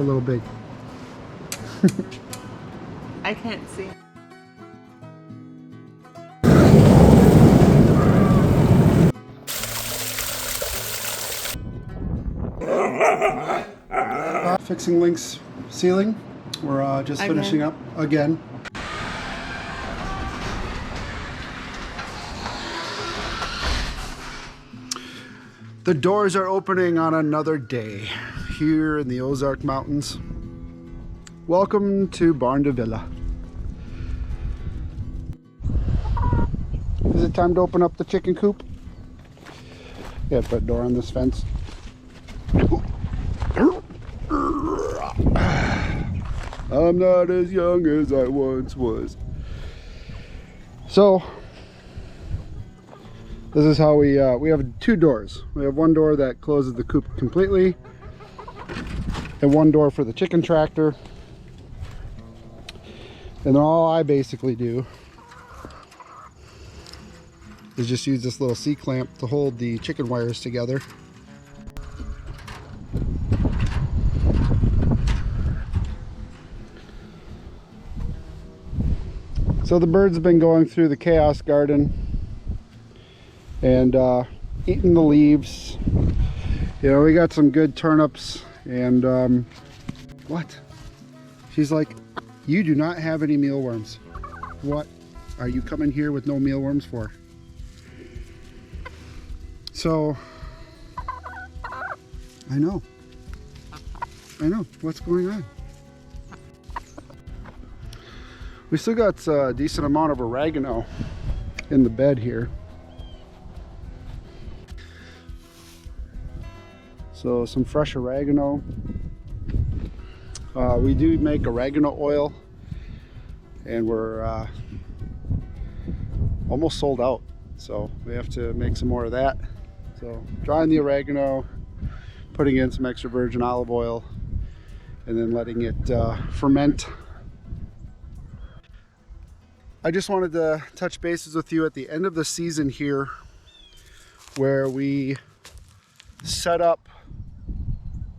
a little big. I can't see. Fixing Link's ceiling. We're just finishing up again. The doors are opening on another day here in the Ozark Mountains. Welcome to Barndovilla. Is it time to open up the chicken coop? Yeah, put a door on this fence. I'm not as young as I once was. So this is how we have two doors. We have one door that closes the coop completely, and one door for the chicken tractor. And then all I basically do is just use this little C-clamp to hold the chicken wires together. So the birds have been going through the chaos garden and eating the leaves. You know, we got some good turnips and what? She's like, you do not have any mealworms. What are you coming here with no mealworms for? So, I know, what's going on? We still got a decent amount of oregano in the bed here. So some fresh oregano. We do make oregano oil, and we're almost sold out. So we have to make some more of that. So drying the oregano, putting in some extra virgin olive oil, and then letting it ferment. I just wanted to touch bases with you at the end of the season here, where we set up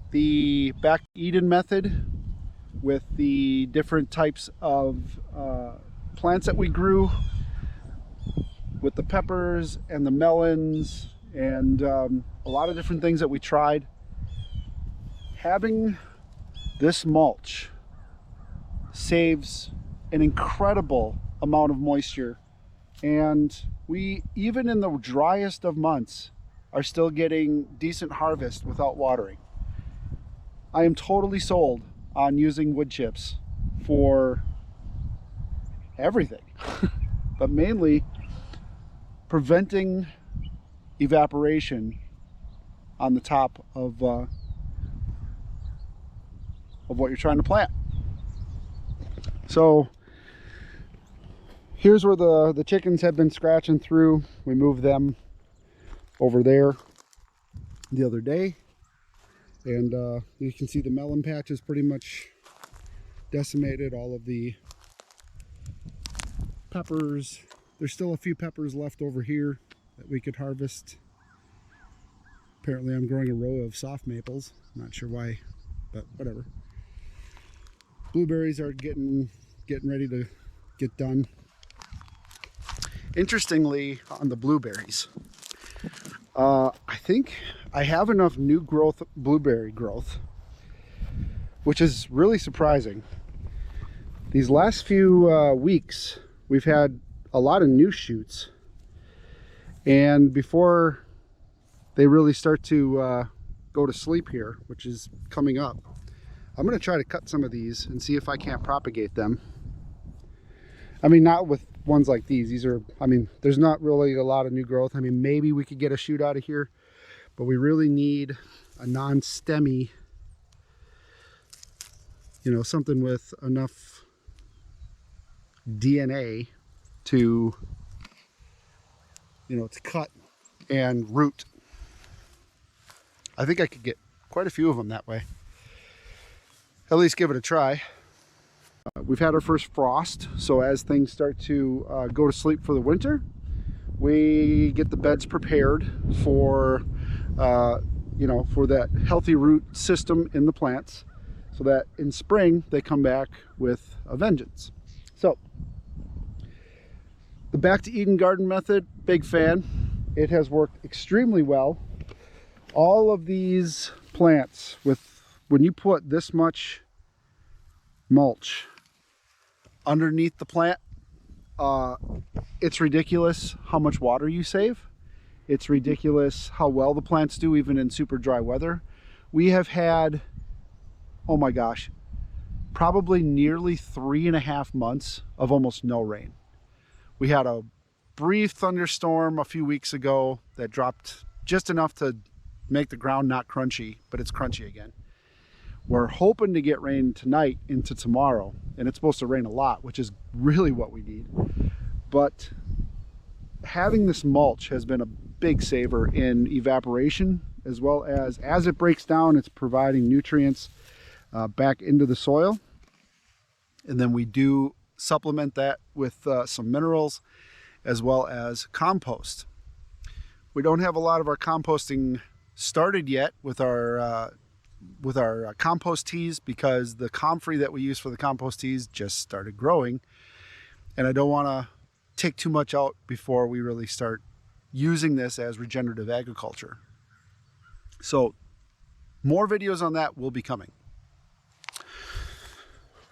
the back Eden method with the different types of plants that we grew, with the peppers and the melons and a lot of different things that we tried. Having this mulch saves an incredible amount of moisture, and we, even in the driest of months, are still getting decent harvest without watering. I am totally sold on using wood chips for everything, but mainly preventing evaporation on the top of what you're trying to plant. So here's where the chickens have been scratching through. We moved them over there the other day, and you can see the melon patch is pretty much decimated. All of the peppers, there's still a few peppers left over here that we could harvest. Apparently I'm growing a row of soft maples, not sure why, but whatever. Blueberries are getting ready to get done. Interestingly, on the blueberries, I think I have enough new growth, blueberry growth, which is really surprising. These last few weeks, we've had a lot of new shoots, and before they really start to go to sleep here, which is coming up, I'm going to try to cut some of these and see if I can't propagate them. I mean, not with ones like these. These are, I mean, there's not really a lot of new growth. I mean, maybe we could get a shoot out of here, but we really need a non-stemmy, you know, something with enough DNA to, you know, to cut and root. I think I could get quite a few of them that way. At least give it a try. We've had our first frost, so as things start to go to sleep for the winter, we get the beds prepared for, you know, for that healthy root system in the plants. so that in spring they come back with a vengeance. So the back to Eden garden method, big fan. It has worked extremely well. All of these plants, when you put this much mulch underneath the plant, it's ridiculous how much water you save. It's ridiculous how well the plants do even in super dry weather. We have had, oh my gosh, probably nearly 3.5 months of almost no rain. We had a brief thunderstorm a few weeks ago that dropped just enough to make the ground not crunchy, but it's crunchy again. We're hoping to get rain tonight into tomorrow, and it's supposed to rain a lot, which is really what we need. But having this mulch has been a big saver in evaporation, as well as it breaks down, it's providing nutrients back into the soil. And then we do supplement that with some minerals as well as compost. We don't have a lot of our composting started yet with our compost teas, because the comfrey that we use for the compost teas just started growing, and I don't want to take too much out before we really start using this as regenerative agriculture. So more videos on that will be coming.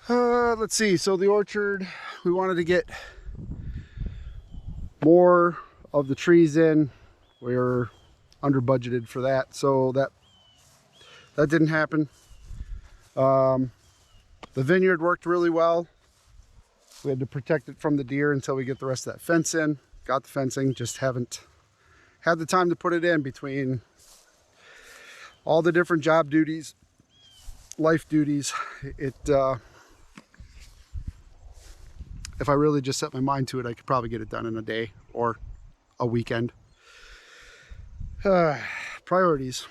Let's see, so the orchard, we wanted to get more of the trees in. We were under budgeted for that, so that didn't happen. The vineyard worked really well. We had to protect it from the deer until we get the rest of that fence in. Got the fencing, just haven't had the time to put it in between all the different job duties, life duties. If I really just set my mind to it, I could probably get it done in a day or a weekend. Priorities.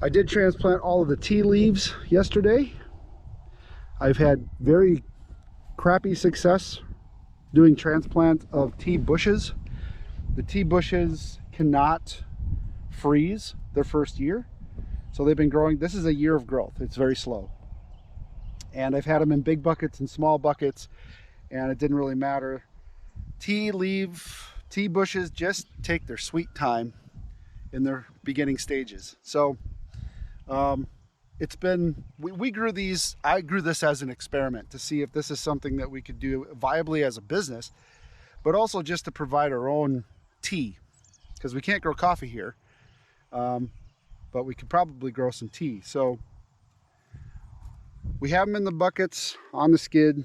I did transplant all of the tea leaves yesterday. I've had very crappy success doing transplant of tea bushes. The tea bushes cannot freeze their first year, so they've been growing. This is a year of growth. It's very slow, and I've had them in big buckets and small buckets, and it didn't really matter. Tea bushes just take their sweet time in their beginning stages. So it's been, we grew these, I grew this as an experiment to see if this is something that we could do viably as a business, but also just to provide our own tea, because we can't grow coffee here, but we could probably grow some tea. So we have them in the buckets on the skid,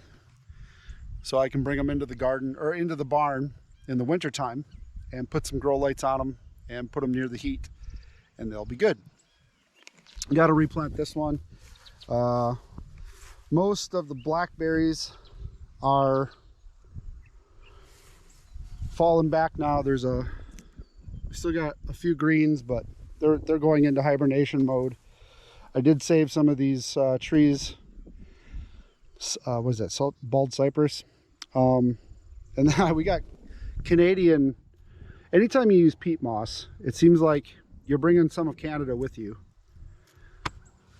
so I can bring them into the garden or into the barn in the winter time and put some grow lights on them and put them near the heat, and they'll be good. Got to replant this one. Most of the blackberries are falling back now. We still got a few greens, but they're going into hibernation mode. I did save some of these trees. What is that? Bald cypress. And then we got Canadian. Anytime you use peat moss, it seems like you're bringing some of Canada with you.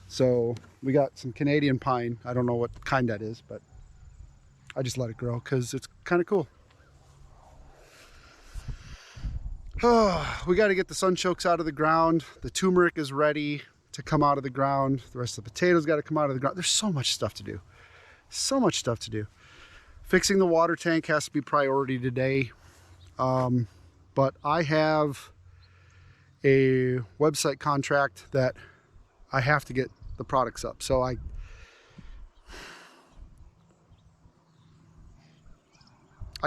So we got some Canadian pine. I don't know what kind that is, but I just let it grow because it's kind of cool. We got to get the sunchokes out of the ground. The turmeric is ready to come out of the ground. The rest of the potatoes got to come out of the ground. There's so much stuff to do. So much stuff to do. Fixing the water tank has to be priority today. But I have a website contract that I have to get the products up. So I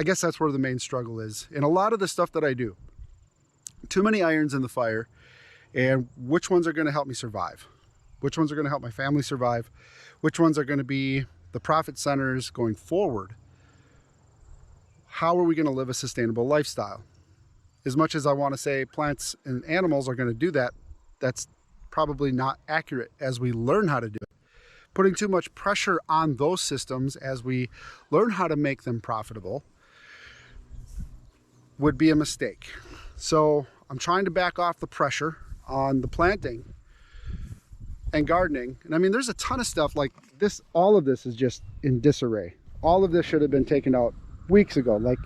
guess that's where the main struggle is. And a lot of the stuff that I do, too many irons in the fire, and which ones are going to help me survive? Which ones are going to help my family survive? Which ones are going to be the profit centers going forward? How are we going to live a sustainable lifestyle? As much as I want to say plants and animals are going to do that, that's probably not accurate as we learn how to do it. Putting too much pressure on those systems as we learn how to make them profitable would be a mistake. So I'm trying to back off the pressure on the planting and gardening. And I mean, there's a ton of stuff like this. All of this is just in disarray. All of this should have been taken out weeks ago. Like,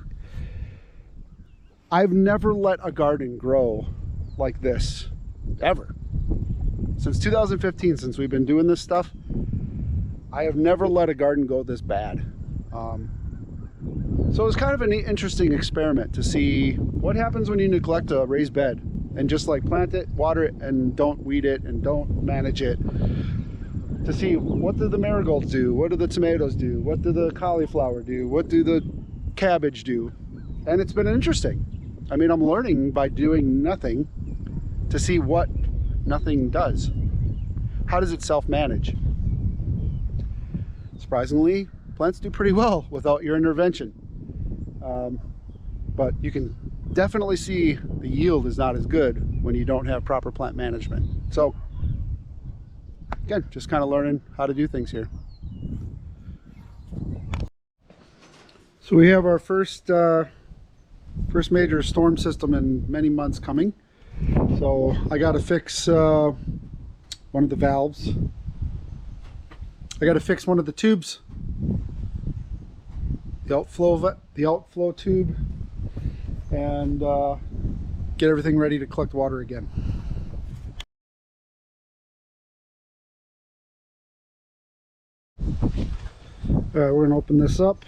I've never let a garden grow like this, ever. Since 2015, since we've been doing this stuff, I have never let a garden go this bad. So it was kind of an interesting experiment to see what happens when you neglect a raised bed and just like plant it, water it, and don't weed it and don't manage it. To see what do the marigolds do, what do the tomatoes do, what do the cauliflower do, what do the cabbage do. And it's been interesting. I mean, I'm learning by doing nothing to see what nothing does. How does it self-manage? Surprisingly, plants do pretty well without your intervention. But you can definitely see the yield is not as good when you don't have proper plant management. So again, just kind of learning how to do things here. So we have our first major storm system in many months coming. So I got to fix one of the valves. I got to fix one of the tubes, the outflow tube, and get everything ready to collect water again. All right, we're gonna open this up.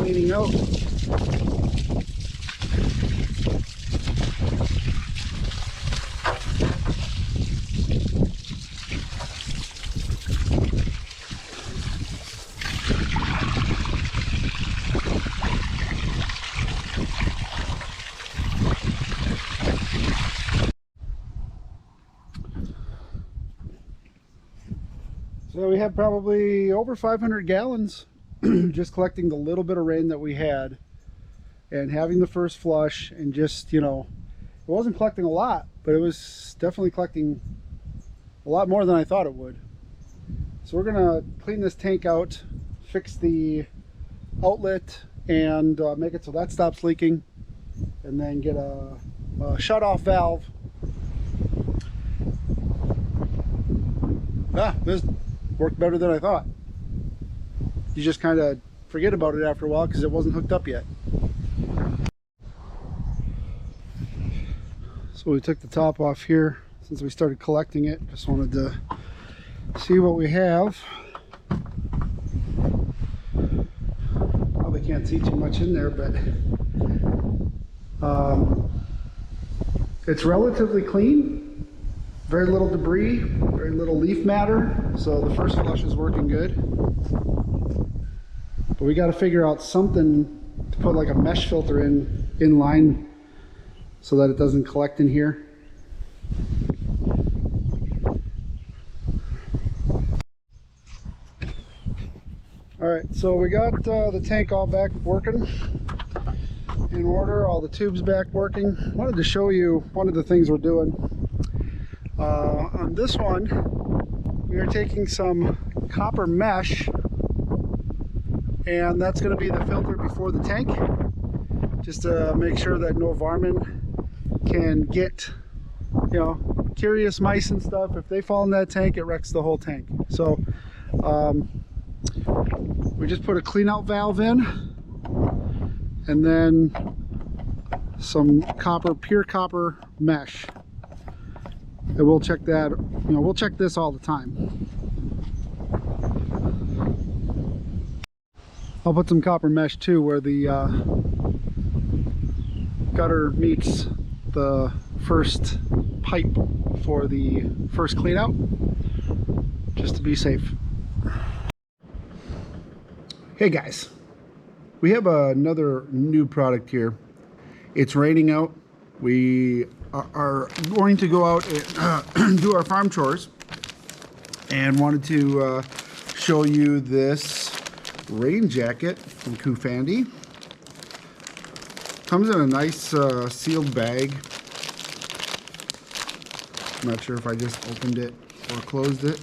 Cleaning out. So we had probably over 500 gallons just collecting the little bit of rain that we had and having the first flush, and just, you know, it wasn't collecting a lot, but it was definitely collecting a lot more than I thought it would. So we're gonna clean this tank out, fix the outlet, and make it so that stops leaking, and then get a shut-off valve. This worked better than I thought. You just kind of forget about it after a while because it wasn't hooked up yet. So we took the top off here since we started collecting it. Just wanted to see what we have. Probably can't see too much in there, but it's relatively clean. Very little debris, very little leaf matter, so the first flush is working good. But we got to figure out something to put like a mesh filter in line so that it doesn't collect in here. All right, so we got the tank all back working in order, all the tubes back working. Wanted to show you one of the things we're doing. On this one, we are taking some copper mesh, and that's going to be the filter before the tank, just to make sure that no varmint can get, you know, curious mice and stuff. If they fall in that tank, it wrecks the whole tank. So we just put a clean out valve in, and then some copper, pure copper mesh. And we'll check that, you know, we'll check this all the time. I'll put some copper mesh too where the gutter meets the first pipe for the first clean out, just to be safe. Hey guys, we have another new product here. It's raining out. We are going to go out and do our farm chores, and wanted to show you this rain jacket from Kufandi. Comes in a nice sealed bag. I'm not sure if I just opened it or closed it.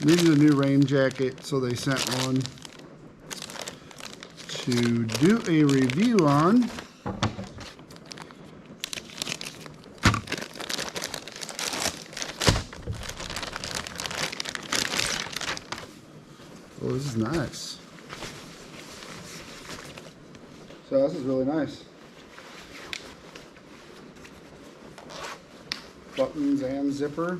needed a new rain jacket, so they sent one to do a review on. Oh, this is nice. So this is really nice. Buttons and zipper.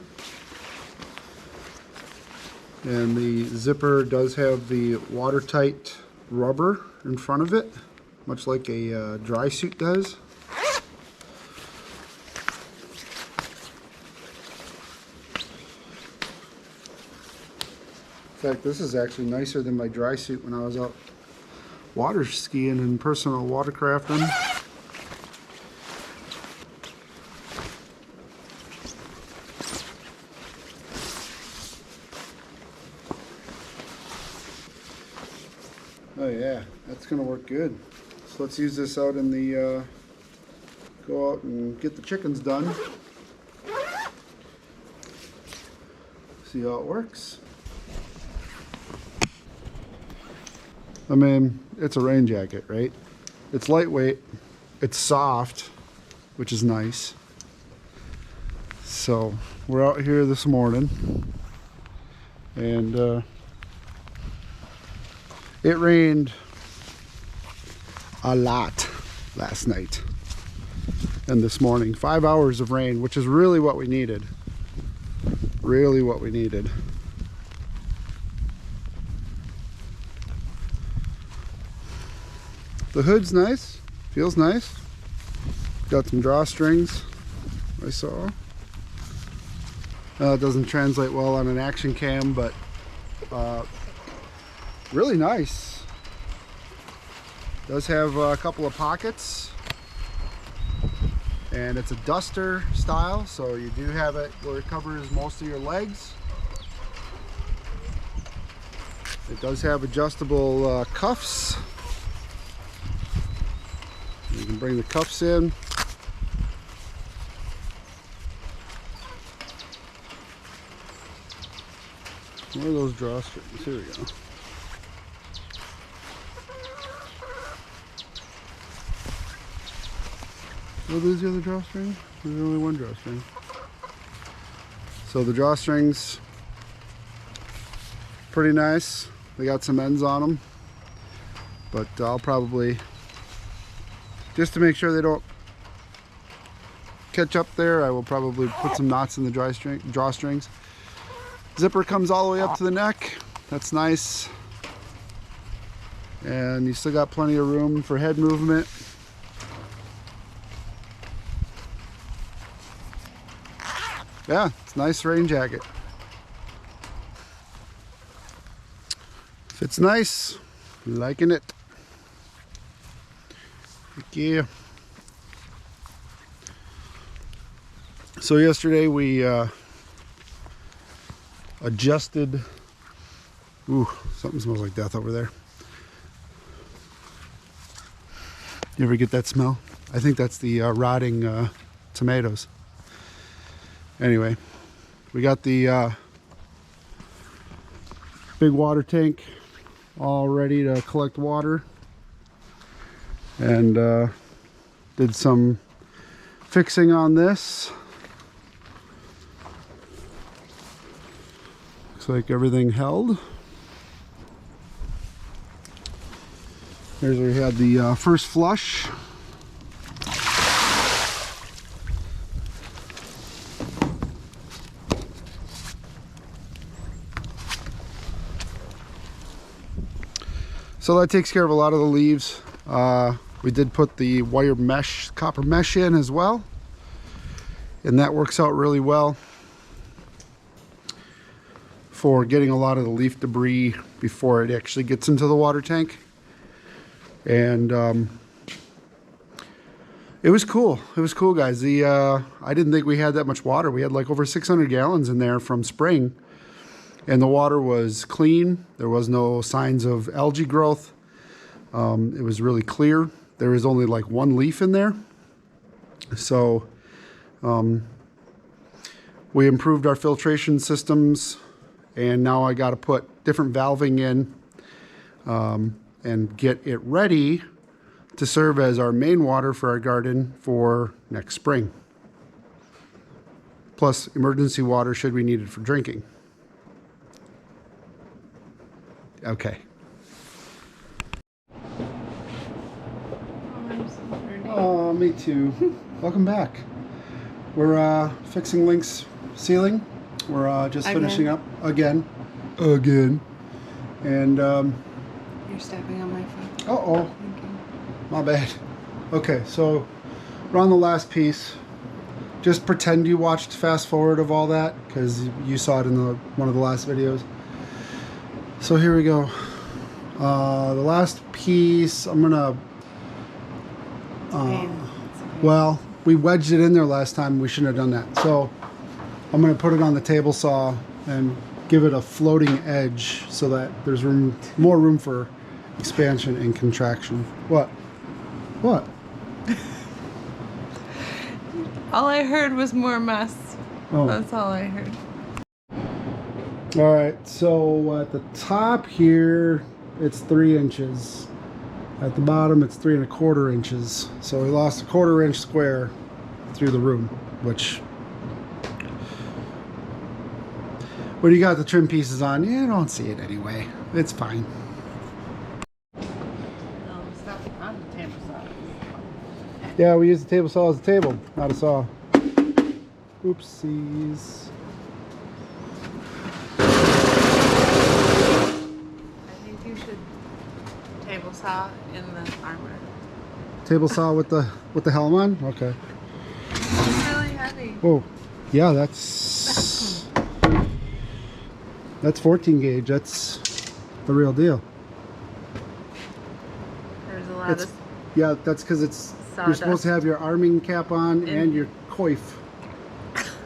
And the zipper does have the watertight rubber in front of it, much like a dry suit does. In fact, this is actually nicer than my dry suit when I was out water skiing and personal watercrafting. Oh yeah, that's gonna work good. So let's use this out in the, go out and get the chickens done. See how it works. I mean, it's a rain jacket, right? It's lightweight, it's soft, which is nice. So we're out here this morning, and it rained a lot last night and this morning. 5 hours of rain, which is really what we needed. Really what we needed. The hood's nice, feels nice. Got some drawstrings, I saw. It doesn't translate well on an action cam, but really nice. Does have a couple of pockets, and it's a duster style, so you do have it where it covers most of your legs. It does have adjustable cuffs. You can bring the cuffs in. Where are those drawstrings? Here we go. Oh, there's the other drawstring? There's only one drawstring. So the drawstrings, pretty nice. They got some ends on them, but I'll probably, just to make sure they don't catch up there, I will probably put some knots in the drawstrings. Zipper comes all the way up to the neck. That's nice. And you still got plenty of room for head movement. Yeah, it's a nice rain jacket. Fits nice. Liking it. Thank you. So yesterday we adjusted. Ooh, something smells like death over there. You ever get that smell? I think that's the rotting tomatoes. Anyway, we got the big water tank all ready to collect water, and did some fixing on this. Looks like everything held. Here's where we had the first flush. So that takes care of a lot of the leaves. We did put the wire mesh, copper mesh in as well, and that works out really well for getting a lot of the leaf debris before it actually gets into the water tank. And it was cool. It was cool, guys. I didn't think we had that much water. We had like over 600 gallons in there from spring, and the water was clean. There was no signs of algae growth. It was really clear. There was only like one leaf in there. So we improved our filtration systems and now I got to put different valving in and get it ready to serve as our main water for our garden for next spring. Plus emergency water should we need it for drinking. Okay. Oh, me too. Welcome back. We're fixing Link's ceiling. We're just finishing up again. And you're stepping on my foot. Uh-oh. My bad. Okay, so we're on the last piece. Just pretend you watched fast forward of all that, because you saw it in one of the last videos. So here we go. The last piece, I'm gonna well, we wedged it in there last time. We shouldn't have done that. So I'm gonna put it on the table saw and give it a floating edge so that there's more room for expansion and contraction. What? All I heard was more mess. Oh. That's all I heard. All right, so at the top here, it's 3 inches. At the bottom, it's 3 1/4 inches. So we lost a 1/4 inch square through the room, which when you got the trim pieces on, you don't see it anyway. It's fine. Yeah, we use the table saw as a table, not a saw. Oopsies. I think you should table saw in the armor. Table saw with the helm on? Okay. It's really heavy. Whoa. Yeah, that's 14 gauge. That's the real deal. There's a lot of yeah, that's because it's sawdust. You're supposed to have your arming cap on and your coif.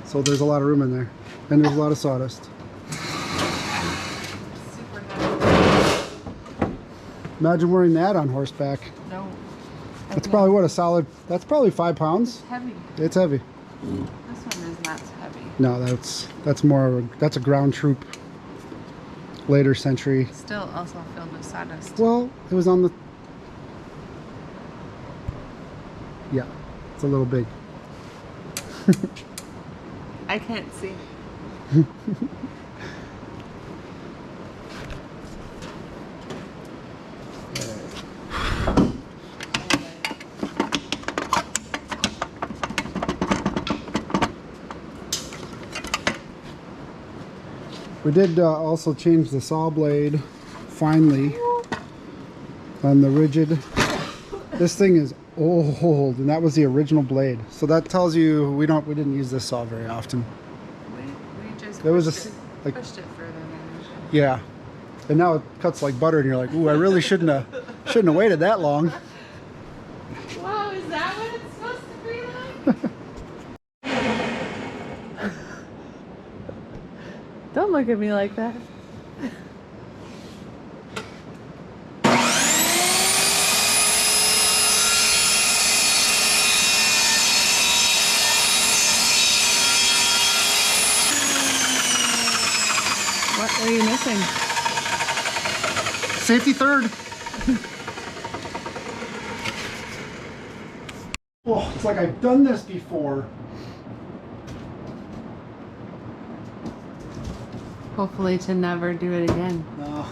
So there's a lot of room in there. And there's a lot of sawdust. Super heavy. Imagine wearing that on horseback. No. That's probably what, that's probably 5 pounds. It's heavy. It's heavy. This one is not so heavy. No, that's a ground troop. Later century. Still also filled with sawdust. Well, it was on the... Yeah, it's a little big. I can't see. We did also change the saw blade finally on the rigid. This thing is old, and that was the original blade. So that tells you we didn't use this saw very often. We just pushed it further than usual. Yeah, and now it cuts like butter, and you're like, ooh, I really shouldn't have waited that long. Wow, is that what it's supposed to be like? Don't look at me like that. What are you missing? Safety third. Oh, it's like I've done this before. Hopefully to never do it again. No.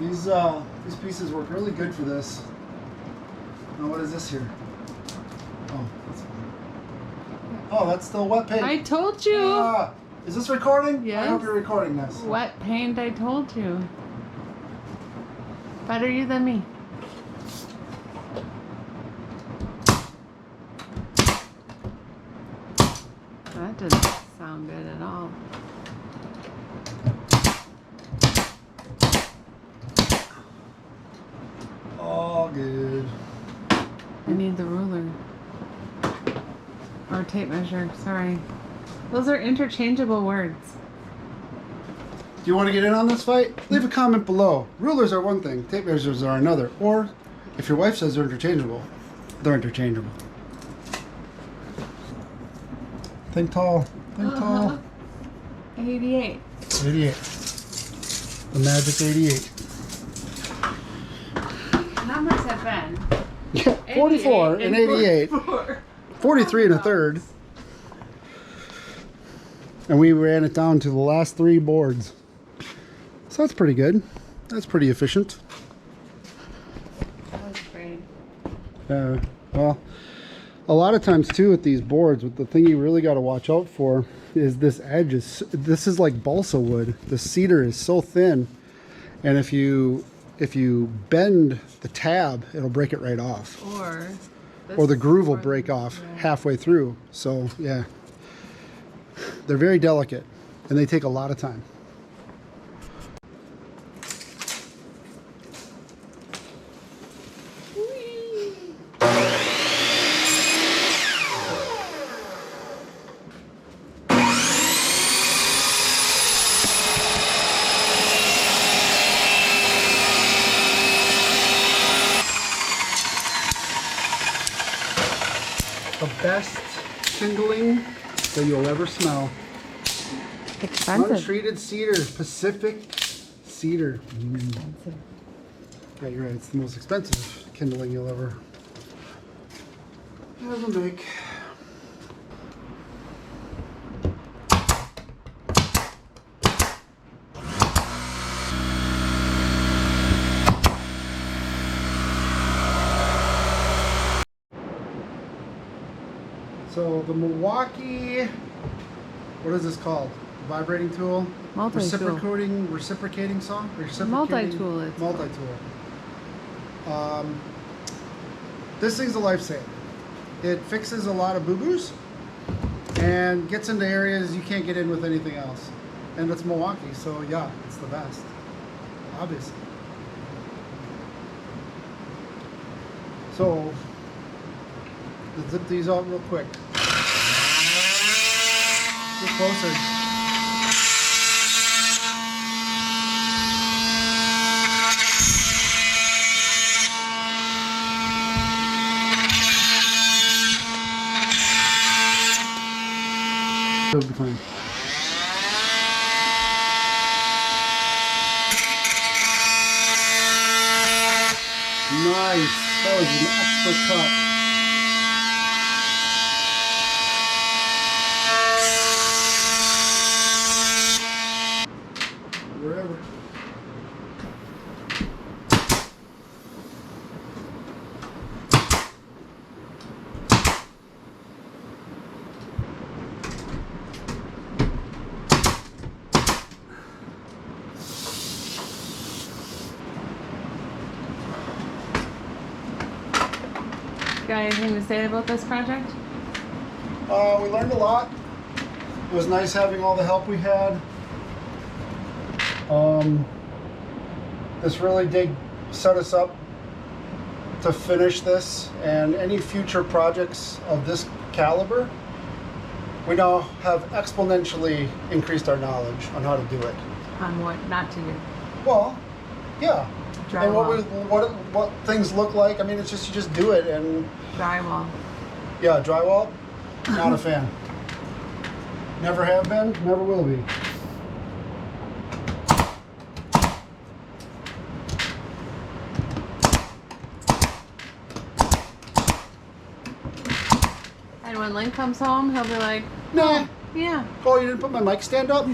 These pieces work really good for this. Now what is this here? Oh, that's fine. Oh, that's still wet paint. I told you. Is this recording? Yes. I hope you're recording this. Wet paint, I told you. Better you than me. That doesn't sound good at all. All good. I need the ruler. Or tape measure, sorry. Those are interchangeable words. Do you want to get in on this fight? Leave a comment below. Rulers are one thing, tape measures are another. Or, if your wife says they're interchangeable, they're interchangeable. Think tall, Think tall. 88. 88. The magic 88. The numbers have been Yeah, 44 and 88. 43 and a third. And we ran it down to the last 3 boards. So that's pretty good. That's pretty efficient. That was great. Well, a lot of times too with these boards, the thing you really got to watch out for is this edge. This is like balsa wood. The cedar is so thin, and if you bend the tab, it'll break it right off. Or the groove will break off halfway through. So yeah, they're very delicate, and they take a lot of time. The best kindling that you'll ever smell. Expensive. Untreated cedar, Pacific cedar. Yeah, you're right. It's the most expensive kindling you'll ever make. So the Milwaukee, what is this called? Vibrating tool? Multi-tool. Reciprocating saw? Multi-tool. Multi-tool. This thing's a lifesaver. It fixes a lot of boo-boos and gets into areas you can't get in with anything else. And it's Milwaukee, so yeah, it's the best, obviously. So, let's zip these out real quick. Get closer. It'll be fine. Nice. That was an expert cut. Wherever. Got anything to say about this project? We learned a lot. It was nice having all the help we had. This really did set us up to finish this, and any future projects of this caliber, we now have exponentially increased our knowledge on how to do it. On what not to do. Well, yeah. And Drywall. what things look like. I mean, it's just you just do it, and Drywall. yeah, drywall. Not a fan. Never have been. Never will be. And when Link comes home, he'll be like, Nah. yeah. Oh, you didn't put my mic stand up?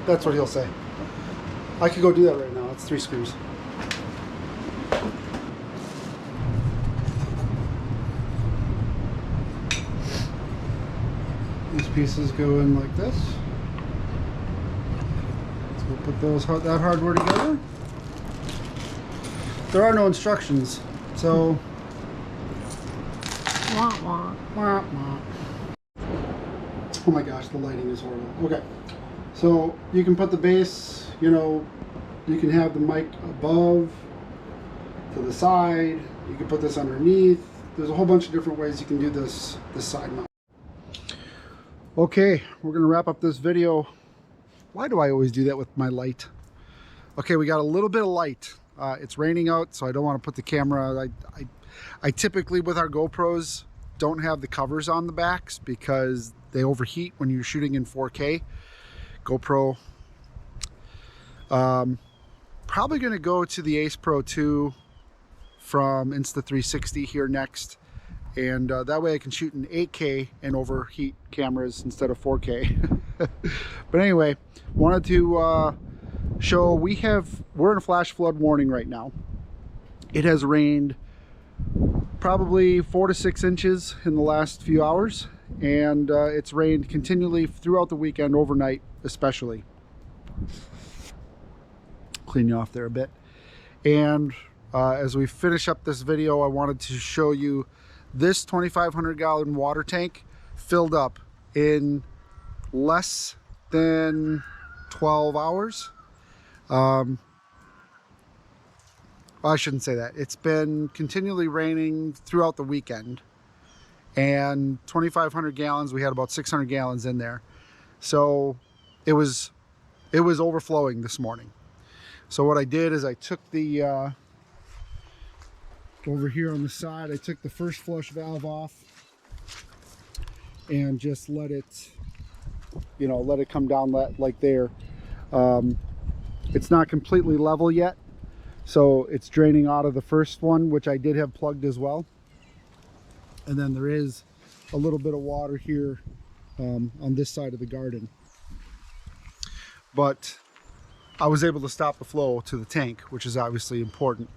That's what he'll say. I could go do that right now. It's 3 screws. These pieces go in like this. So we'll put that hardware together. There are no instructions, so Wah, wah. wah, wah. Oh my gosh, the lighting is horrible. Okay, so you can put the base, you know, you can have the mic above, to the side, you can put this underneath. There's a whole bunch of different ways you can do this side mount. Okay, we're gonna wrap up this video. Why do I always do that with my light? Okay, we got a little bit of light. It's raining out, so I don't want to put the camera. I typically with our GoPros don't have the covers on the backs because they overheat when you're shooting in 4K. GoPro. Probably going to go to the Ace Pro 2 from Insta360 here next. And that way I can shoot in 8K and overheat cameras instead of 4K. But anyway, wanted to show we're in a flash flood warning right now. It has rained probably 4 to 6 inches in the last few hours, and it's rained continually throughout the weekend, overnight especially. Clean you off there a bit. And as we finish up this video, I wanted to show you this 2,500 gallon water tank filled up in less than 12 hours. I shouldn't say that. It's been continually raining throughout the weekend, and 2,500 gallons, we had about 600 gallons in there. So it was overflowing this morning. So what I did is I took the over here on the side, I took the first flush valve off and just let it, let it come down like there. It's not completely level yet, so it's draining out of the first one, which I did have plugged as well. And then there is a little bit of water here on this side of the garden. But I was able to stop the flow to the tank, which is obviously important.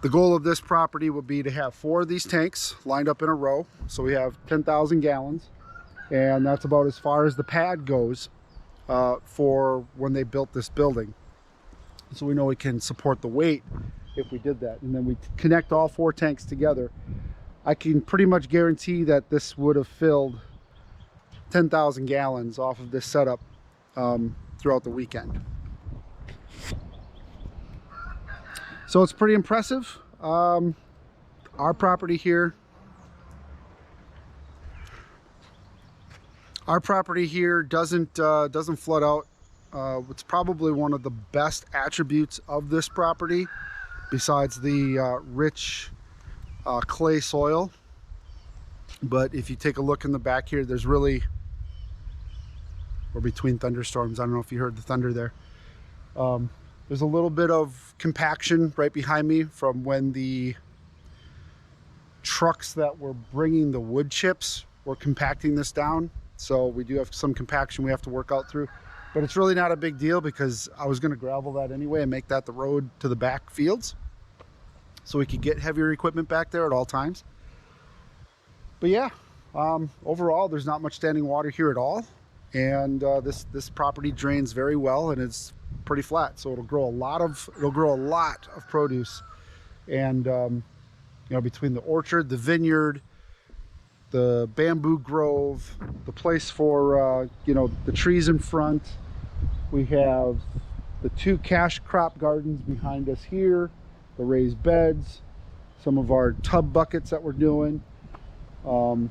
The goal of this property would be to have 4 of these tanks lined up in a row. So we have 10,000 gallons, and that's about as far as the pad goes for when they built this building. So we know we can support the weight if we did that. And then we connect all 4 tanks together. I can pretty much guarantee that this would have filled 10,000 gallons off of this setup throughout the weekend. So it's pretty impressive. Our property here doesn't flood out. It's probably one of the best attributes of this property, besides the rich clay soil. But if you take a look in the back here, there's really, we're between thunderstorms. I don't know if you heard the thunder there. There's a little bit of compaction right behind me from when the trucks that were bringing the wood chips were compacting this down. So we do have some compaction we have to work out through, but it's really not a big deal because I was going to gravel that anyway and make that the road to the back fields so we could get heavier equipment back there at all times. But yeah, overall there's not much standing water here at all, and this property drains very well, and it's pretty flat, so it'll grow a lot of produce. And between the orchard, the vineyard, the bamboo grove, the place for the trees in front, we have the 2 cash crop gardens behind us here, the raised beds, some of our tub buckets that we're doing, the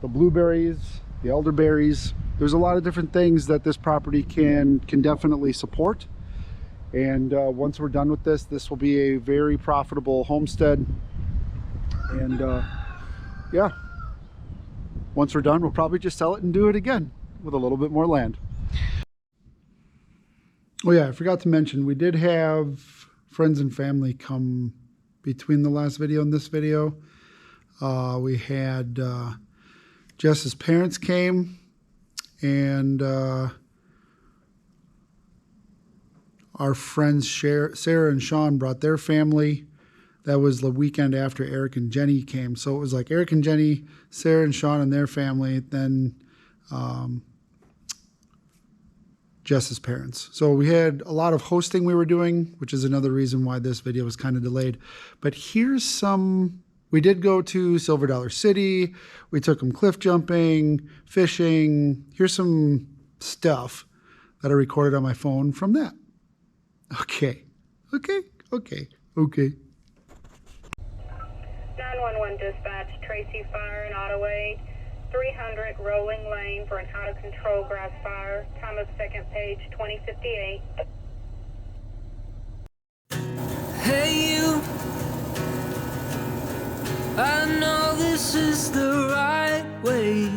blueberries, the elderberries. There's a lot of different things that this property can definitely support. And once we're done with this will be a very profitable homestead. And yeah, once we're done, we'll probably just sell it and do it again with a little bit more land. Oh yeah, I forgot to mention, we did have friends and family come between the last video and this video. We had Jess's parents came, and our friends Sarah and Sean brought their family. That was the weekend after Eric and Jenny came. So it was like Eric and Jenny, Sarah and Sean and their family, then Jess's parents. So we had a lot of hosting we were doing, which is another reason why this video was kind of delayed. But here's some. We did go to Silver Dollar City. We took them cliff jumping, fishing. Here's some stuff that I recorded on my phone from that. Okay. 911 dispatch, Tracy Fire in Ottaway, 300 Rolling Lane for an out of control grass fire. Time of second page 2058. Hey you, I know this is the right way.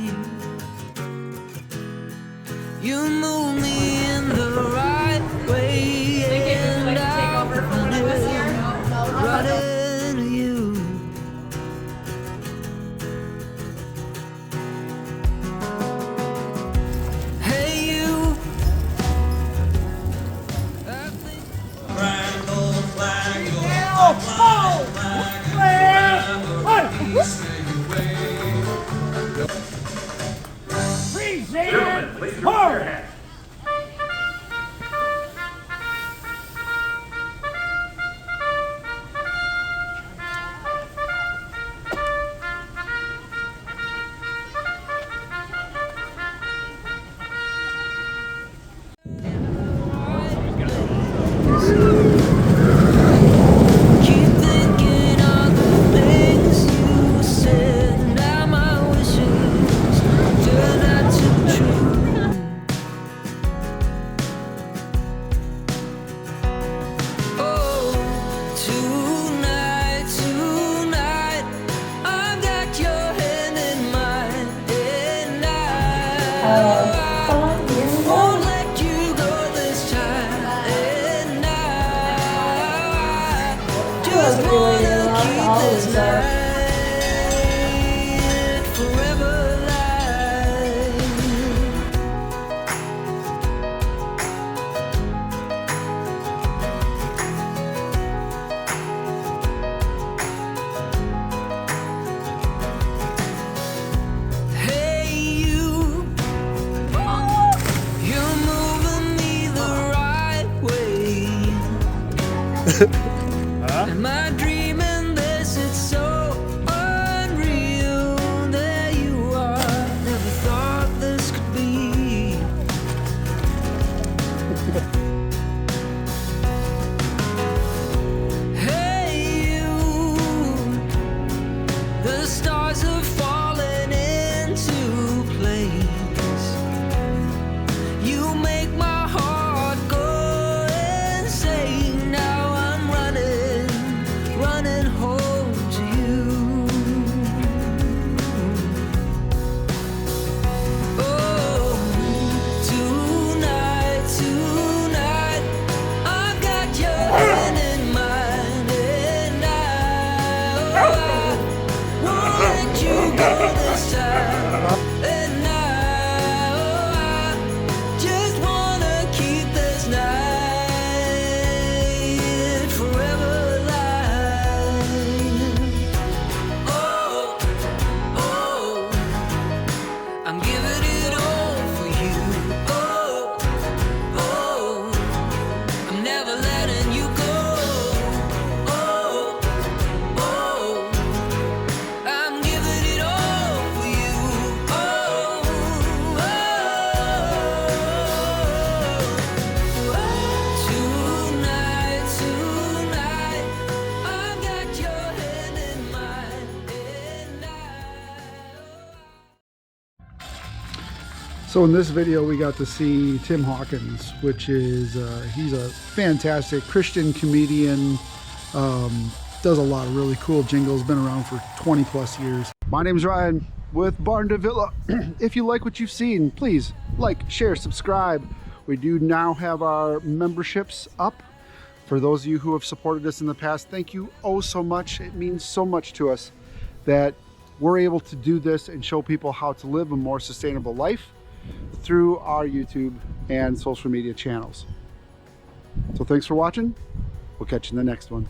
You move me in the right way, and I'm running to you. Hey you, I think Brando flag, your flag, Gentlemen, please remove your hat. keep thinking of the things you said. Now my wishes turn out to be true. Oh, tonight, tonight, I've got your hand in mine, and I won't let you go this time. And I just wanna keep this night forever alive. Hey you, you're moving me the right way. Am I dreaming this? It's so unreal. There you are. Never thought this could be. Hey you, the stars are falling into place. You make my heart go insane. Now I'm running home to you. Oh, tonight, tonight, I've got your hand in mine, and I won't let you go this time. And I just wanna keep this night forever alive. Oh, oh, I'm giving it all for you. Oh, oh, I'm never letting you go. Oh, oh, I'm giving it all for you. Oh, oh, tonight, tonight, I've got your hand in mine, and So in this video we got to see Tim Hawkins, which is he's a fantastic Christian comedian, does a lot of really cool jingles, been around for 20 plus years. My name's Ryan with Barndovilla. If you like what you've seen, please like, share, subscribe. We do now have our memberships up. For those of you who have supported us in the past, thank you oh so much. It means so much to us that we're able to do this and show people how to live a more sustainable life through our YouTube and social media channels. So thanks for watching. We'll catch you in the next one.